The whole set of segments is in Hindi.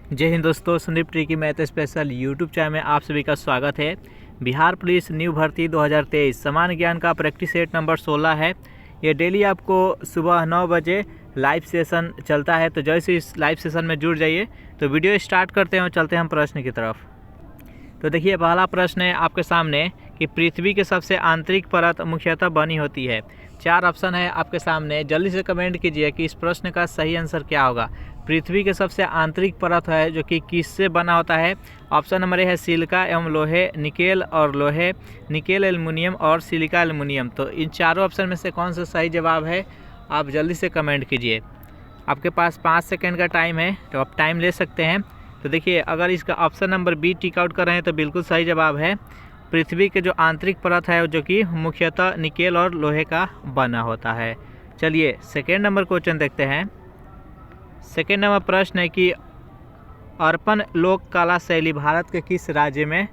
जय हिंद दोस्तों, Sandeep tricky math special YouTube channel में आप सभी का स्वागत है। बिहार पुलिस न्यू भर्ती 2023 सामान्य ज्ञान का प्रैक्टिस सेट नंबर 16 है। ये डेली आपको सुबह 9 बजे लाइव सेशन चलता है, तो जैसे इस लाइव सेशन में जुड़ जाइए। तो वीडियो स्टार्ट करते हैं और चलते हैं हम प्रश्न की तरफ। तो देखिए, पहला प्रश्न है आपके सामने कि पृथ्वी के सबसे आंतरिक परत मुख्यतः बनी होती है। 4 ऑप्शन है आपके सामने, जल्दी से कमेंट कीजिए कि इस प्रश्न का सही आंसर क्या होगा। पृथ्वी के सबसे आंतरिक परत है जो कि किससे बना होता है। ऑप्शन नंबर ए है सिलिका एवं लोहे, निकेल और लोहे, निकेल एल्युमिनियम और सिलिका एल्युमिनियम। तो इन चारों ऑप्शन में से कौन सा सही जवाब है, आप जल्दी से कमेंट कीजिए। आपके पास 5 सेकेंड का टाइम है, तो आप टाइम ले सकते हैं। तो देखिए, अगर इसका option number B tick out कर रहे हैं तो बिल्कुल सही जवाब है। पृथ्वी के जो आंतरिक परत है जो कि मुख्यतः निकेल और लोहे का बना होता है। चलिए सेकेंड नंबर क्वेश्चन देखते हैं। सेकेंड नंबर प्रश्न है कि अर्पण लोक कला शैली भारत के किस राज्य में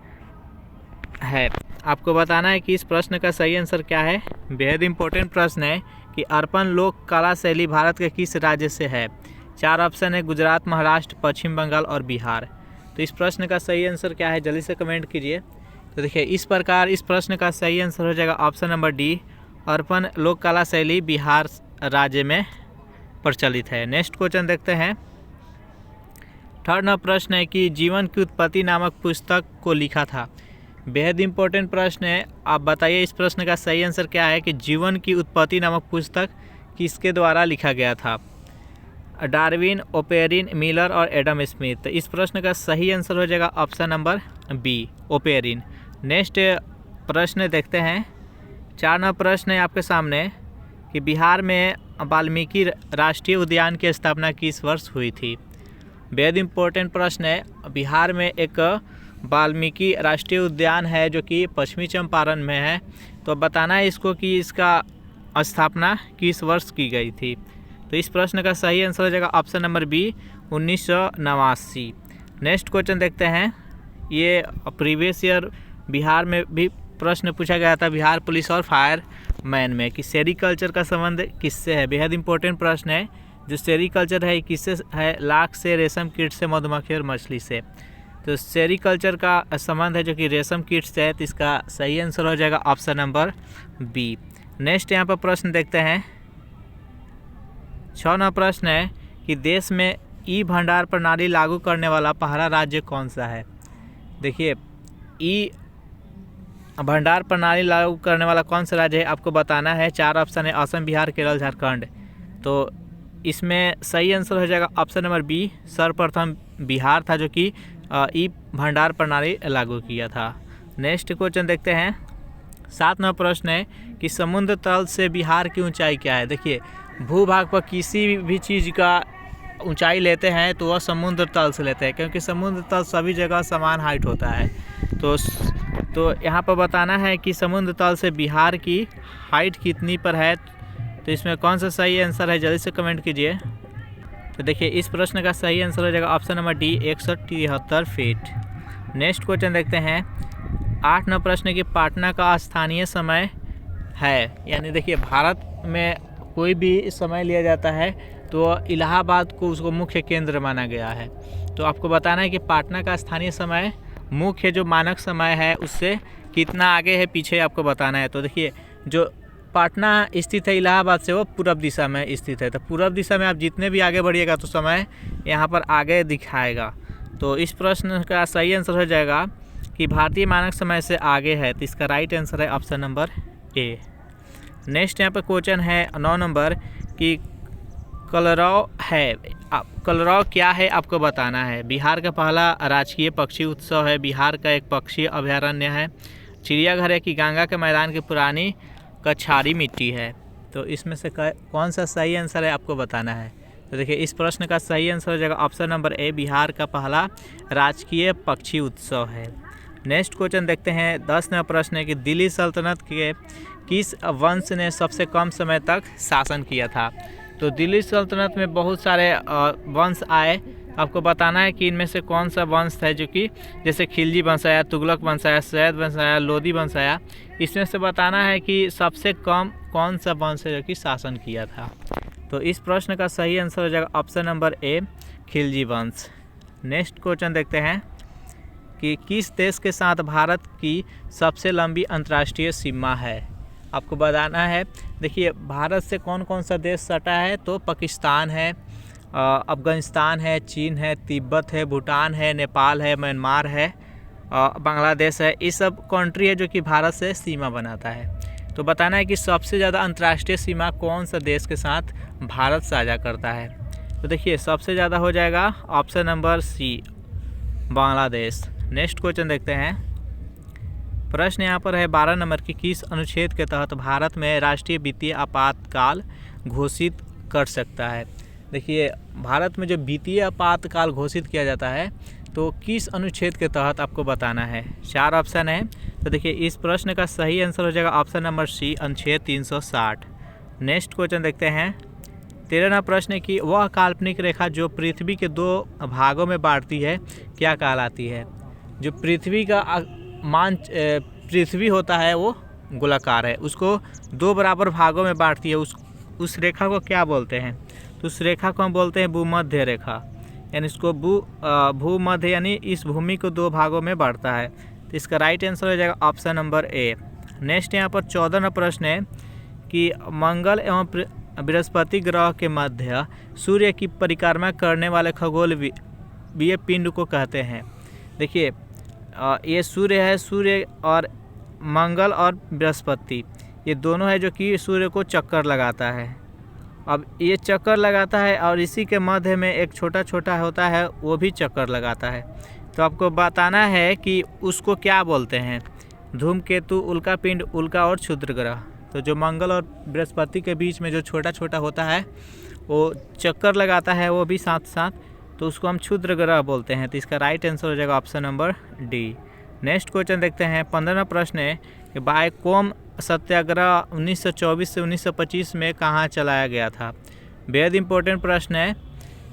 है। आपको बताना है कि इस प्रश्न का सही आंसर क्या है। बेहद इंपॉर्टेंट प्रश्न है कि अर्पण लोक कला शैली भारत के किस राज्य से है। 4 ऑप्शन है, गुजरात, महाराष्ट्र, पश्चिम बंगाल और बिहार। तो इस प्रश्न का सही आंसर क्या है, जल्दी से कमेंट कीजिए। तो देखिए, इस प्रकार इस प्रश्न का सही आंसर हो जाएगा ऑप्शन नंबर डी, अर्पण लोक कला शैली बिहार राज्य में प्रचलित है। नेक्स्ट क्वेश्चन देखते हैं। थर्ड नंबर प्रश्न है कि जीवन की उत्पत्ति नामक पुस्तक को लिखा था। बेहद इंपॉर्टेंट प्रश्न है, आप बताइए इस प्रश्न का सही आंसर क्या है कि जीवन की उत्पत्ति नामक पुस्तक किसके द्वारा लिखा गया था। डार्विन, ओपेरिन, मिलर और एडम स्मिथ। तो इस प्रश्न का सही आंसर हो जाएगा option number B, Oparin. Next प्रश्न देखते हैं। 4 नंबर प्रश्न है आपके सामने कि बिहार में वाल्मीकि राष्ट्रीय उद्यान की स्थापना किस वर्ष हुई थी। बेहद इंपॉर्टेंट प्रश्न है। बिहार में एक वाल्मीकि राष्ट्रीय उद्यान है जो कि पश्चिमी चंपारण में है। तो बताना है इसको कि इसका स्थापना किस वर्ष की गई थी। तो इस प्रश्न का सही आंसर हो जाएगा option number B, 1989। Next question देखते हैं। ये प्रीवियस ईयर बिहार में भी प्रश्न पूछा गया था, बिहार पुलिस और फायर मैन में, कि सेरीकल्चर का संबंध किससे है। बेहद इंपॉर्टेंट प्रश्न है। जो सेरीकल्चर है किससे है, लाख से, रेशम कीट से, मधुमक्खी और मछली से। तो सेरीकल्चर का संबंध है जो कि रेशम कीट से है। तो इसका सही आंसर हो जाएगा ऑप्शन नंबर बी। नेक्स्ट यहाँ पर प्रश्न देखते हैं। 6 नंबर प्रश्न है कि देश में ई भंडार प्रणाली लागू करने वाला पहला राज्य कौन सा है। देखिए, ई भंडार प्रणाली लागू करने वाला कौन सा राज्य है आपको बताना है। 4 ऑप्शन है, असम, बिहार, केरल, झारखंड। तो इसमें सही आंसर हो जाएगा ऑप्शन नंबर बी, सर्वप्रथम बिहार था जो कि ई भंडार प्रणाली लागू किया था। नेक्स्ट क्वेश्चन देखते हैं। 7 नंबर प्रश्न है कि समुद्र तल से बिहार की ऊंचाई क्या है। देखिए, भूभाग पर किसी भी चीज़ का ऊंचाई लेते हैं तो वह समुद्र तल से लेते हैं, क्योंकि समुद्र तल सभी जगह समान हाइट होता है। तो यहाँ पर बताना है कि समुद्र तल से बिहार की हाइट कितनी पर है। तो इसमें कौन सा सही आंसर है, जल्दी से कमेंट कीजिए। तो देखिए, इस प्रश्न का सही आंसर हो जाएगा option number D, 173 feet. Next question देखते हैं। 8 नंबर प्रश्न की पटना का स्थानीय समय है। यानी देखिए, भारत में कोई भी समय लिया जाता है तो इलाहाबाद को उसको मुख्य केंद्र माना गया है। तो आपको बताना है कि पटना का स्थानीय समय मुख्य जो मानक समय है उससे कितना आगे है, पीछे आपको बताना है। तो देखिए, जो पटना स्थित है इलाहाबाद से, वो पूर्व दिशा में स्थित है। तो पूर्व दिशा में आप जितने भी आगे बढ़िएगा तो समय यहाँ पर आगे दिखाएगा। तो इस प्रश्न का सही आंसर हो जाएगा कि भारतीय मानक समय से आगे है। तो इसका राइट आंसर है ऑप्शन नंबर ए। नेक्स्ट यहाँ पर क्वेश्चन है 9 नंबर कि कलरव है। कलरव क्या है आपको बताना है। बिहार का पहला राजकीय पक्षी उत्सव है, बिहार का एक पक्षी अभयारण्य है, चिड़ियाघर है कि गंगा के मैदान की पुरानी कछारी मिट्टी है। तो इसमें से कौन सा सही आंसर है आपको बताना है। तो देखिए, इस प्रश्न का सही आंसर हो जाएगा ऑप्शन नंबर ए, बिहार का पहला राजकीय पक्षी उत्सव है। नेक्स्ट क्वेश्चन देखते हैं। 10 नंबर प्रश्न है कि दिल्ली सल्तनत के किस वंश ने सबसे कम समय तक शासन किया था। तो दिल्ली सल्तनत में बहुत सारे वंश आए। आपको बताना है कि इनमें से कौन सा वंश है जो कि जैसे खिलजी वंश आया, तुगलक वंश आया, सैयद वंश आया, लोधी वंश आया। इसमें से बताना है कि सबसे कम कौन सा वंश है जो कि शासन किया था। तो इस प्रश्न का सही आंसर हो जाएगा ऑप्शन नंबर ए, खिलजी वंश। नेक्स्ट क्वेश्चन देखते हैं कि किस देश के साथ भारत की सबसे लंबी अंतर्राष्ट्रीय सीमा है। आपको बताना है। देखिए भारत से कौन कौन सा देश सटा है, तो पाकिस्तान है, अफ़गानिस्तान है, चीन है, तिब्बत है, भूटान है, नेपाल है, म्यांमार है, बांग्लादेश है। ये सब कंट्री है जो कि भारत से सीमा बनाता है। तो बताना है कि सबसे ज़्यादा अंतर्राष्ट्रीय सीमा कौन सा देश के साथ भारत साझा करता है। तो देखिए सबसे ज़्यादा हो जाएगा option number C, Bangladesh. Next question देखते हैं। प्रश्न यहाँ पर है 12 नंबर की, किस अनुच्छेद के तहत भारत में राष्ट्रीय वित्तीय आपातकाल घोषित कर सकता है। देखिए भारत में जो वित्तीय आपातकाल घोषित किया जाता है तो किस अनुच्छेद के तहत आपको बताना है। 4 ऑप्शन है। तो देखिए इस प्रश्न का सही आंसर हो जाएगा ऑप्शन नंबर सी, अनुच्छेद 360। नेक्स्ट क्वेश्चन देखते हैं। 13वां प्रश्न है कि वह काल्पनिक रेखा जो पृथ्वी के 2 भागों में बांटती है क्या कहलाती है। जो पृथ्वी का पृथ्वी होता है वो गोलाकार है, उसको 2 बराबर भागों में बांटती है, उस रेखा को क्या बोलते हैं। तो उस रेखा को हम बोलते हैं भूमध्य रेखा, यानी इसको भूमध्य यानी इस भूमि को 2 भागों में बांटता है। तो इसका राइट आंसर हो जाएगा ऑप्शन नंबर ए। नेक्स्ट यहाँ पर 14वां प्रश्न है कि मंगल एवं बृहस्पति ग्रह के मध्य सूर्य की परिक्रमा करने वाले खगोलीय पिंड को कहते हैं। देखिए ये सूर्य है, सूर्य और मंगल और बृहस्पति ये दोनों है जो कि सूर्य को चक्कर लगाता है। अब ये चक्कर लगाता है और इसी के मध्य में एक छोटा छोटा होता है वो भी चक्कर लगाता है। तो आपको बताना है कि उसको क्या बोलते हैं। धूमकेतु, उल्का पिंड, उल्का और क्षुद्र ग्रह। तो जो मंगल और बृहस्पति के बीच में जो छोटा छोटा होता है वो चक्कर लगाता है वो भी साथ साथ, तो उसको हम क्षुद्र ग्रह बोलते हैं। तो इसका राइट आंसर हो जाएगा option number D. Next question देखते हैं। 15वां प्रश्न है कि बायकोम सत्याग्रह 1924 से 1925 में कहाँ चलाया गया था। बेहद इम्पोर्टेंट प्रश्न है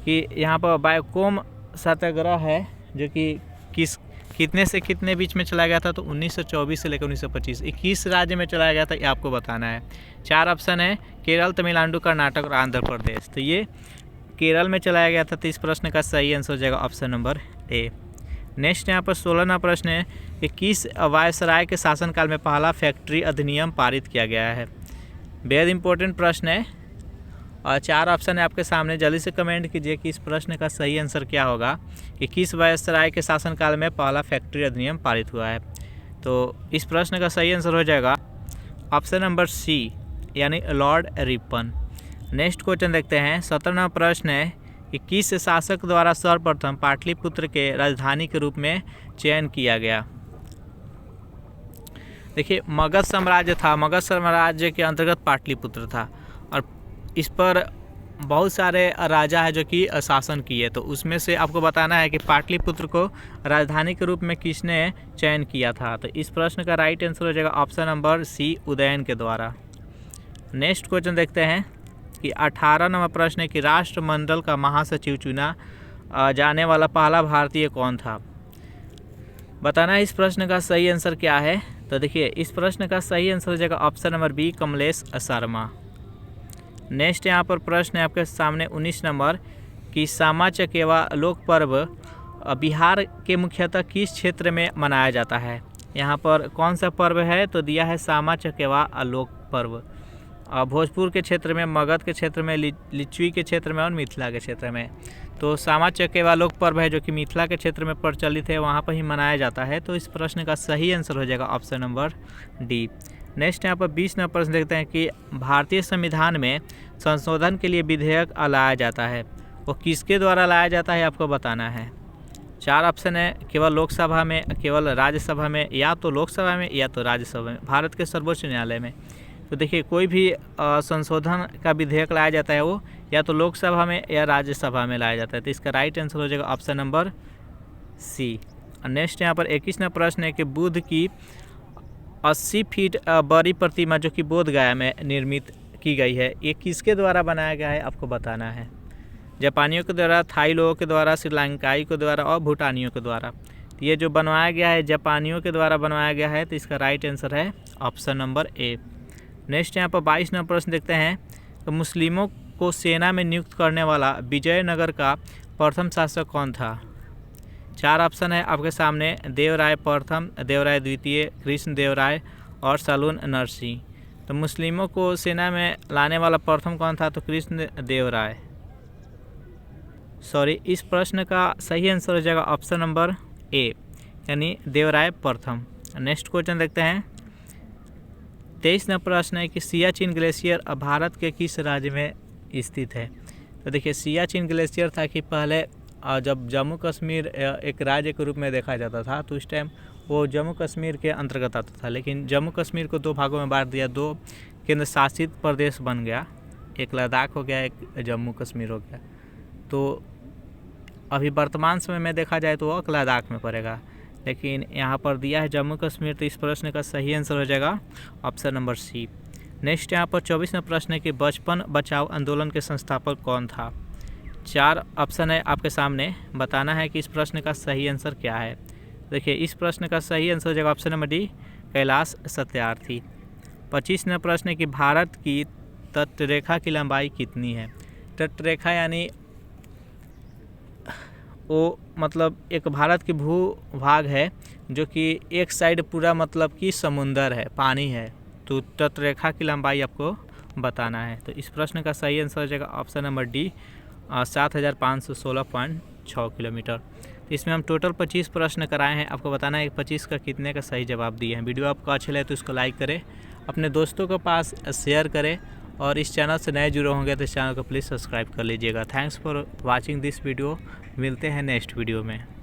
कि यहाँ पर बायकोम सत्याग्रह है जो कि कितने से कितने बीच में चलाया गया था। तो 1924 से लेकर 1925 21 राज्य में चलाया गया था, ये आपको बताना है। 4 ऑप्शन है, केरल, तमिलनाडु, कर्नाटक और आंध्र प्रदेश। तो ये केरल में चलाया गया था। तो इस प्रश्न का सही आंसर हो जाएगा ऑप्शन नंबर ए। नेक्स्ट यहाँ पर 16वां प्रश्न है कि किस वायसराय के शासनकाल में पहला फैक्ट्री अधिनियम पारित किया गया है। बेहद इंपॉर्टेंट प्रश्न है और 4 ऑप्शन है आपके सामने। जल्दी से कमेंट कीजिए कि इस प्रश्न का सही आंसर क्या होगा कि किस वायसराय के शासनकाल में पहला फैक्ट्री अधिनियम पारित हुआ है। तो इस प्रश्न का सही आंसर हो जाएगा ऑप्शन नंबर सी, यानी लॉर्ड रिपन। नेक्स्ट क्वेश्चन देखते हैं। 17वां प्रश्न है कि किस शासक द्वारा सर्वप्रथम पाटलिपुत्र के राजधानी के रूप में चयन किया गया। देखिए मगध साम्राज्य था, मगध साम्राज्य के अंतर्गत पाटलिपुत्र था और इस पर बहुत सारे राजा है जो कि शासन किए। तो उसमें से आपको बताना है कि पाटलिपुत्र को राजधानी के रूप में किसने चयन किया था। तो इस प्रश्न का राइट आंसर हो जाएगा ऑप्शन नंबर सी, उदयन के द्वारा। नेक्स्ट क्वेश्चन देखते हैं कि 18वां प्रश्न है कि राष्ट्रमंडल का महासचिव चुना जाने वाला पहला भारतीय कौन था। बताना है इस प्रश्न का सही आंसर क्या है। तो देखिए इस प्रश्न का सही आंसर हो जाएगा option number B, Kamlesh Sharma. Next यहाँ पर प्रश्न है आपके सामने 19 नंबर कि सामा चकेवा लोक पर्व बिहार के मुख्यतः किस क्षेत्र में मनाया जाता है। यहाँ पर कौन सा पर्व है, तो दिया है सामा चकेवा लोक पर्व। भोजपुर के क्षेत्र में, मगध के क्षेत्र में, लिच्छवी के क्षेत्र में और मिथिला के क्षेत्र में। तो सामा चकेवा लोक पर्व है जो कि मिथिला के क्षेत्र में प्रचलित है, वहाँ पर ही मनाया जाता है। तो इस प्रश्न का सही आंसर हो जाएगा ऑप्शन नंबर डी। नेक्स्ट यहाँ पर 20 नंबर प्रश्न देखते हैं कि भारतीय संविधान में संशोधन के लिए विधेयक लाया जाता है, वो किसके द्वारा लाया जाता है आपको बताना है। 4 ऑप्शन है, केवल लोकसभा में, केवल राज्यसभा में, या तो लोकसभा में या तो राज्यसभा में, भारत के सर्वोच्च न्यायालय में। तो देखिए कोई भी संशोधन का विधेयक लाया जाता है वो या तो लोकसभा में या राज्यसभा में लाया जाता है। तो इसका राइट आंसर हो जाएगा ऑप्शन नंबर सी। नेक्स्ट यहाँ पर 21वां प्रश्न है कि बुद्ध की 80 फीट बड़ी प्रतिमा जो कि बोध गया में निर्मित की गई है, ये किसके द्वारा बनाया गया है आपको बताना है। जापानियों के द्वारा, थाई लोगों के द्वारा, श्रीलंकाई के द्वारा और भूटानियों के द्वारा। तो ये जो बनवाया गया है जापानियों के द्वारा बनवाया गया है। तो इसका राइट आंसर है ऑप्शन नंबर ए। नेक्स्ट यहाँ पर 22 नंबर प्रश्न देखते हैं तो मुस्लिमों को सेना में नियुक्त करने वाला विजयनगर का प्रथम शासक कौन था। 4 ऑप्शन है आपके सामने, देवराय प्रथम, देवराय द्वितीय, कृष्ण देवराय और सलून नरसिंह। तो मुस्लिमों को सेना में लाने वाला प्रथम कौन था? तो कृष्ण देवराय। सॉरी, इस प्रश्न का सही आंसर हो जाएगा ऑप्शन नंबर ए, यानी देवराय प्रथम। नेक्स्ट क्वेश्चन देखते हैं। 23 नंबर प्रश्न है कि सियाचिन ग्लेशियर अब भारत के किस राज्य में स्थित है? तो देखिए, सियाचिन ग्लेशियर था कि पहले जब जम्मू कश्मीर एक राज्य के रूप में देखा जाता था तो उस टाइम वो जम्मू कश्मीर के अंतर्गत आता था, लेकिन जम्मू कश्मीर को 2 भागों में बांट दिया, 2 केंद्र शासित प्रदेश बन गया, एक लद्दाख हो गया, एक जम्मू कश्मीर हो गया। तो अभी वर्तमान समय में देखा जाए तो वो लद्दाख में पड़ेगा, लेकिन यहाँ पर दिया है जम्मू कश्मीर। तो इस प्रश्न का सही आंसर हो जाएगा ऑप्शन नंबर सी। नेक्स्ट यहाँ पर 24वां प्रश्न है कि बचपन बचाओ आंदोलन के संस्थापक कौन था? 4 ऑप्शन है आपके सामने, बताना है कि इस प्रश्न का सही आंसर क्या है। देखिए, इस प्रश्न का सही आंसर हो जाएगा option number D, Kailash Satyarthi. 25वां प्रश्न है कि भारत की तटरेखा की लंबाई कितनी है? तटरेखा यानी वो मतलब एक भारत की भूभाग है जो कि एक साइड पूरा मतलब कि समुंदर है, पानी है, तो तटरेखा की लंबाई आपको बताना है। तो इस प्रश्न का सही आंसर हो जाएगा ऑप्शन नंबर डी, 7516.6 किलोमीटर। तो इसमें हम टोटल 25 प्रश्न कराए हैं, आपको बताना है 25 का कितने का सही जवाब दिए हैं। वीडियो आपको अच्छा लगे तो इसको लाइक करें, अपने दोस्तों के पास शेयर करें, और इस चैनल से नए जुड़े होंगे तो इस चैनल को प्लीज़ सब्सक्राइब कर लीजिएगा। Thanks for watching this video. मिलते हैं नेक्स्ट वीडियो में।